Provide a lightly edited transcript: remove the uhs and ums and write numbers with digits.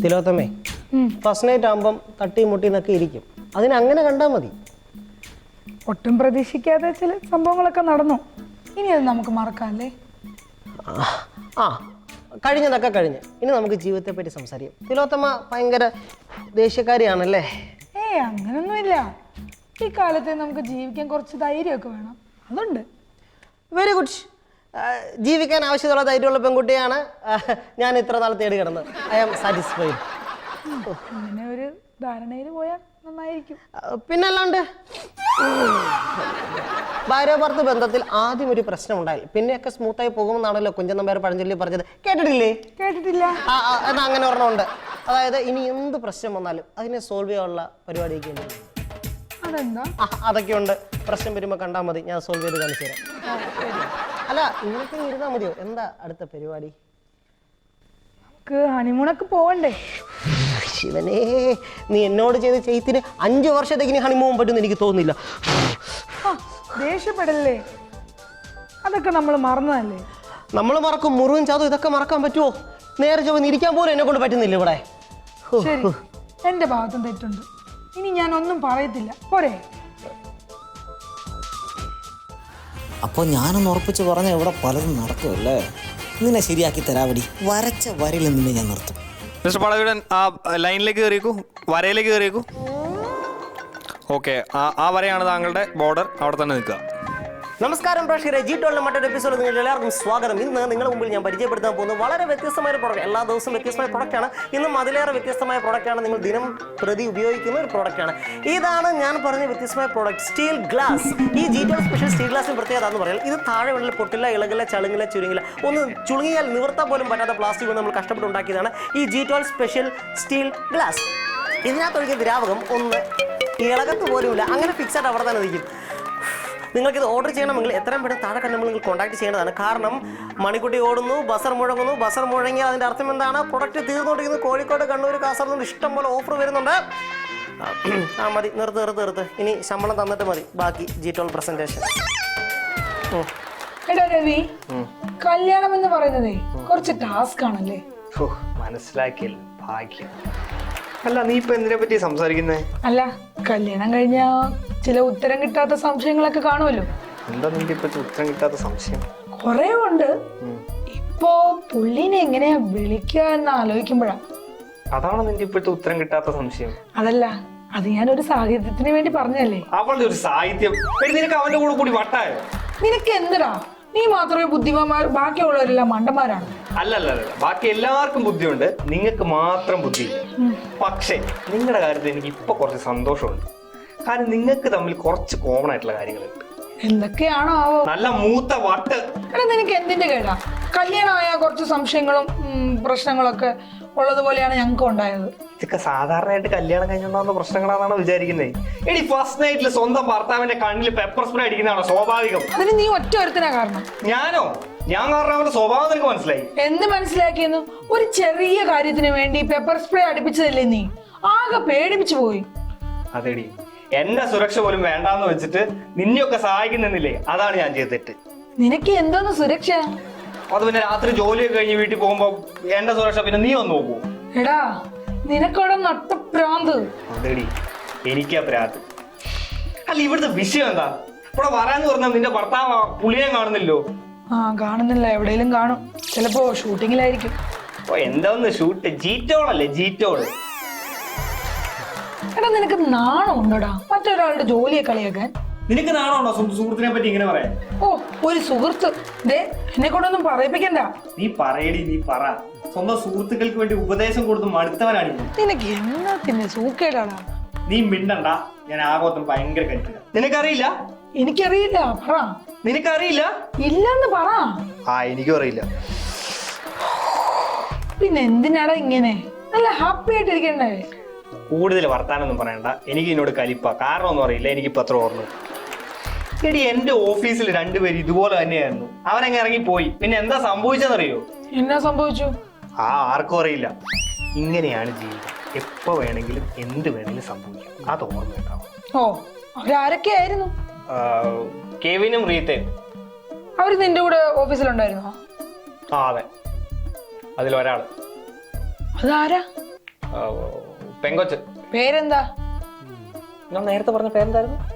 തിലോത്തമേ, first night ആകുമ്പം തട്ടി മുട്ടി എന്നൊക്കെ ഇരിക്കും. അതിനങ്ങനെ കണ്ടാൽ മതി. ഒട്ടും പ്രതീക്ഷിക്കാതെ ചില സംഭവങ്ങളൊക്കെ നടന്നു. ഇനി അത് നമുക്ക് മറക്കാല്ലേ? ആ, കഴിഞ്ഞതൊക്കെ കഴിഞ്ഞ് ഇനി നമുക്ക് ജീവിതത്തെ പറ്റി സംസാരിക്കാം. തിലോത്തമ ഭയങ്കര ദേഷ്യക്കാരിയാണല്ലേ? അങ്ങനൊന്നുമില്ല. ഈ കാലത്ത് നമുക്ക് ജീവിക്കാൻ കുറച്ച് ധൈര്യമൊക്കെ വേണം. അതുണ്ട്. Very good. ജീവിക്കാൻ ആവശ്യമുള്ള ധൈര്യമുള്ള പെൺകുട്ടിയാണ് ഞാൻ ഇത്ര നാൾ തേടി കിടന്നത്. I am satisfied. അങ്ങനെ ഒരു ധാരണയിൽ പോയാൽ നന്നായിരിക്കും. പിന്നല്ലാണ്ട് ഭാര്യ ഭർത്തൃ ബന്ധത്തിൽ ആദ്യം ഒരു പ്രശ്നം ഉണ്ടായാൽ പിന്നെയൊക്കെ സ്മൂത്തായി പോകുമെന്നാണല്ലോ കുഞ്ചൻ നമ്പ്യാർ പഴഞ്ചൊല്ലി പറഞ്ഞത്. കേട്ടിട്ടില്ലേ? കേട്ടിട്ടില്ല. എന്നാ അങ്ങനെ ഒരെണ്ണമുണ്ട്. അതായത് ഇനി എന്ത് പ്രശ്നം വന്നാലും അതിനെ സോൾവ് ചെയ്യാനുള്ള പരിപാടിയൊക്കെ ഉണ്ട്. അതെന്താ? അതൊക്കെ ഉണ്ട്. പ്രശ്നം വരുമ്പോൾ കണ്ടാൽ മതി, ഞാൻ സോൾവ് ചെയ്ത് കാണിച്ചു തരാം. അല്ല, ഇങ്ങനത്തെ ഇരുന്നാൽ മതിയോ? എന്താ അടുത്ത പരിപാടി? നമുക്ക് ഹണിമൂണൊക്കെ പോവണ്ടേ? ശിവനേ, നീ എന്നോട് ചെയ്ത് ചെയ്ത്തിന് 5 വർഷത്തേക്ക് ഇനി ഹണിമൂൺ പറ്റുമെന്ന് എനിക്ക് തോന്നുന്നില്ല. ദേഷ്യപ്പെടല്ലേ? അതൊക്കെ നമ്മൾ മറന്നതല്ലേ? നമ്മൾ മറക്കും. മുറിവും ചാതും ഇതൊക്കെ മറക്കാൻ പറ്റുമോ? നേരെ ചൊവ്വ ഇരിക്കാൻ പോലും എന്നെ കൊണ്ട് പറ്റുന്നില്ല ഇവിടെ. ശരി, എന്റെ ഭാഗത്തും തെറ്റുണ്ട്. ഇനി ഞാൻ ഒന്നും പറയത്തില്ല. പോരെ? അപ്പോൾ ഞാനൊന്ന് ഉറപ്പിച്ച് പറഞ്ഞ ഇവിടെ പലതും നടക്കുമല്ലേ? നിന്നെ ശരിയാക്കി തരാവടി. വരച്ച വരയിൽ നിന്നെ ഞാൻ നിർത്തും. മിസ്റ്റർ പടവീടൻ, ആ ലൈനിലേക്ക് കയറിയേക്കൂ, വരയിലേക്ക് കയറിയേക്കൂ. ഓക്കെ, ആ വരയാണ് താങ്കളുടെ ബോർഡർ. അവിടെ തന്നെ നിൽക്കുക. നമസ്കാരം പ്രേക്ഷകരെ, G12 മറ്റൊരു എപ്പിസോഡ് നിങ്ങൾക്ക് എല്ലാവർക്കും സ്വാഗതം. ഇന്ന് നിങ്ങളുടെ മുമ്പിൽ ഞാൻ പരിചയപ്പെടുത്താൻ പോകുന്നത് വളരെ വ്യത്യസ്തമായ പ്രോഡക്റ്റ്. എല്ലാ ദിവസവും വ്യത്യസ്തമായ പ്രോഡക്റ്റാണ്. ഇന്നും അതിലേറെ വ്യത്യസ്തമായ പ്രോഡക്റ്റാണ്. നിങ്ങൾ ദിനം പ്രതി ഉപയോഗിക്കുന്ന ഒരു പ്രോഡക്റ്റാണ്. ഇതാണ് ഞാൻ പറഞ്ഞ വ്യത്യസ്തമായ പ്രോഡക്റ്റ്, സ്റ്റീൽ ഗ്ലാസ്. ഈ G12 സ്പെഷ്യൽ സ്റ്റീൽ ഗ്ലാസിന് പ്രത്യേകത എന്ന് പറയാം, ഇത് താഴെ വെള്ളിൽ പൊട്ടില്ല, ഇളകില്ല, ചളുങ്ങില്ല, ചുരുങ്ങില്ല. ഒന്ന് ചുളുങ്ങിയാൽ നിവർത്താൻ പോലും പറ്റാത്ത പ്ലാസ്റ്റിക് കൊണ്ട് നമ്മൾ കഷ്ടപ്പെട്ട് ഉണ്ടാക്കിയതാണ് ഈ G12 സ്പെഷ്യൽ സ്റ്റീൽ ഗ്ലാസ്. ഇതിനകത്തൊഴിക്കുന്ന ദ്രാവകം ഒന്ന് ഇളകത്ത് പോലുമില്ല, അങ്ങനെ ഫിക്സഡ് അവിടെ തന്നെ നിൽക്കും. നിങ്ങൾക്കിത് ഓർഡർ ചെയ്യണമെങ്കിൽ എത്രയും പെട്ടെന്ന് താഴെ കണ്ട് നിങ്ങൾ കോൺടാക്ട് ചെയ്യേണ്ടതാണ്. കാരണം മണിക്കുട്ടി ഓടുന്നു, ബസർ മുഴങ്ങുന്നു. ബസർ മുഴങ്ങിയാൽ അതിൻ്റെ അർത്ഥം എന്താണ്? പ്രൊഡക്റ്റ് തീർന്നുകൊണ്ടിരിക്കുന്നു. കോഴിക്കോട്, കണ്ണൂർ, കാസർഗോഡ് ഇഷ്ടം പോലെ ഓഫർ വരുന്നുണ്ട്. മതി, നിർത്ത്. ഇനി ശമ്പളം തന്നിട്ട് മതി ബാക്കി G12 പ്രസന്റേഷൻ. എടാ രവി, കല്യാണം എന്ന് പറയുന്നതേ കുറച്ച് ടാസ്ക് ആണല്ലേ? മനസ്സിലാക്കിയല്ലോ, ഭാഗ്യം. അല്ല, നീ ഇപ്പൊ എന്തിനെ പറ്റി സംസാരിക്കുന്നേ? അല്ല, കല്യാണം കഴിഞ്ഞ ചില ഉത്തരം കിട്ടാത്ത സംശയങ്ങളൊക്കെ കാണുമല്ലോ. എന്താ നിന്റെ ഇപ്പൊ ഉത്തരം കിട്ടാത്ത സംശയം? കൊറേ ഉണ്ട്. ഇപ്പോ പുള്ളിനെ എങ്ങനെയാ വിളിക്കുക എന്ന് ആലോചിക്കുമ്പോഴാ. അതാണോ നിന്റെ ഇപ്പോഴത്തെ ഉത്തരം കിട്ടാത്ത സംശയം? അതല്ല, അത് ഞാനൊരു സാഹിത്യത്തിന് വേണ്ടി പറഞ്ഞല്ലേ. അവളുടെ ഒരു സാഹിത്യം, നിനക്ക് അവന്റെ കൂടെ കൂടി വട്ടായോ? നിനക്ക് എന്തിനാ? നീ മാത്രമേ ബുദ്ധിമാന്മാർ, ബാക്കിയുള്ളവരെല്ലാം മണ്ടന്മാരാണ്. അല്ലല്ല, ബാക്കി എല്ലാവർക്കും ബുദ്ധിയുണ്ട്, നിങ്ങൾക്ക് മാത്രം ബുദ്ധിയില്ല. പക്ഷേ നിങ്ങളുടെ കാര്യത്തിൽ എനിക്ക് ഇപ്പൊ കുറച്ച് സന്തോഷമുണ്ട്. കാരണം നിങ്ങൾക്ക് തമ്മിൽ കുറച്ച് കോമൺ ആയിട്ടുള്ള കാര്യങ്ങളുണ്ട്. എന്തൊക്കെയാണോ ആവോ? നല്ല മൂത്ത വട്ട്. എടാ, നിനക്ക് എന്തിന്റെ കേടാ? കല്യാണമായ കുറച്ച് സംശയങ്ങളും പ്രശ്നങ്ങളൊക്കെ ഉള്ളതുപോലെയാണ് ഞങ്ങൾക്ക് ഉണ്ടായത്. ഇതൊക്കെ സാധാരണയായിട്ട് കല്യാണം കഴിഞ്ഞുണ്ടാകുന്ന പ്രശ്നങ്ങളാണെന്നാണ് വിചാരിക്കുന്നത്. എടി, ഫസ്റ്റ് നൈറ്റിൽ സ്വന്തം ഭർത്താവിന്റെ കണ്ണിൽ പെപ്പർ സ്പ്രേ അടിക്കുന്നതാണോ സ്വാഭാവികം? അതിന് നീ ഒറ്റ ഒരുത്തനാ കാരണം. ഞാനോ? ഞാൻ കാരണം അവന്റെ സ്വഭാവം നിനക്ക് മനസ്സിലായി. എന്ത് മനസ്സിലാക്കിയെന്നു? ഒരു ചെറിയ കാര്യത്തിന് വേണ്ടി പെപ്പർ സ്പ്രേ അടുപ്പിച്ചതല്ലേ നീ? ആകെ പേടിപ്പിച്ചു പോയി. അതെടി, എന്റെ സുരക്ഷ പോലും വേണ്ടാന്ന് വെച്ചിട്ട് നിന്നെയൊക്കെ സഹായിക്കുന്നില്ലേ, അതാണ് ഞാൻ ചെയ്ത തെറ്റ്. നിനക്ക് എന്തോന്ന് സുരക്ഷ? അത് പിന്നെ രാത്രി ജോലിയൊക്കെ കഴിഞ്ഞ് വീട്ടിൽ പോകുമ്പോ എന്റെ സുരക്ഷ പിന്നെ നീ വന്ന് നോക്കൂ. എടാ, നിനക്കവിടെ നട്ടപ്രാന്ത്. അതെടി, എനിക്കാ പ്രാന്ത്. അല്ല, ഇവിടുത്തെ വിഷയം എന്താ? ഇവിടെ വരാന്ന് പറഞ്ഞാൽ നിന്റെ ഭർത്താവ് പുള്ളിയെ കാണുന്നില്ലോ. കാണുന്നില്ല, എവിടെയെങ്കിലും കാണും. ചിലപ്പോ ഷൂട്ടിങ്ങിലായിരിക്കും. എന്താന്ന് ഷൂട്ട്? ജീറ്റോളല്ലേ, ജീറ്റോള്. എടാ, നിനക്ക് നാണം ഉണ്ടോടാ മറ്റൊരാളുടെ ജോലിയെ കളിയാക്കാൻ? നിനക്ക് നാണോണ്ടോ സ്വന്തം സുഹൃത്തിനെ പറ്റി ഇങ്ങനെ പറയാൻ? ഓ, ഒരു സുഹൃത്ത്. എന്നെ കൊണ്ടൊന്നും പറയിപ്പിക്കണ്ട. നീ പറയടി, നീ പറ. സ്വന്തം സുഹൃത്തുക്കൾക്ക് വേണ്ടി ഉപദേശം കൊടുത്ത് മടുത്തവനാണ്. നിനക്ക് എന്നാ സൂക്കേടാടാ. നീ മിണ്ടണ്ട, ഞാൻ ആകോത്തം ഭയങ്കര കഴിക്കില്ല. നിനക്കറിയില്ല? എനിക്കറിയില്ല, പറ. നിനക്കറിയില്ല? ഇല്ലെന്ന് പറ. എനിക്കും അറിയില്ല. പിന്നെ എന്തിനാടാ ഇങ്ങനെ? നല്ല ഹാപ്പി ആയിട്ടിരിക്കണ്ടേ? കൂടുതൽ വർത്താനൊന്നും പറയണ്ട, എനിക്ക് എന്നോട് കലിപ്പ. കാരണം ഒന്നും അറിയില്ല, എനിക്കിപ്പോ അത്ര ഓർമ്മ. എടി, എന്റെ ഓഫീസിൽ 2 പേര് ഇതുപോലെ തന്നെയായിരുന്നു. അവനങ്ങ് ഇറങ്ങിപ്പോയി. പിന്നെ എന്താ സംഭവിച്ചെന്നറിയോ? എന്നാ സംഭവിച്ചു? ആർക്കും അറിയില്ല. ഇങ്ങനെയാണ് ജീവിതം. എപ്പോ വേണമെങ്കിലും എന്ത് വേണമെങ്കിലും സംഭവിക്കാം. അത് ഓർമ്മ ഉണ്ടാവും. ഓ, അവരാരൊക്കെ ആയിരുന്നു? കെവിനും റീത്തയും. അവര് നിന്റെ കൂടെ ഓഫീസിലുണ്ടായിരുന്നോ? അതെ, അതിലൊരാള്. അതാരാ? പെങ്കൊച്ച്. പേരെന്താ? ഞാൻ നേരത്തെ പറഞ്ഞ പേരെന്തായിരുന്നു?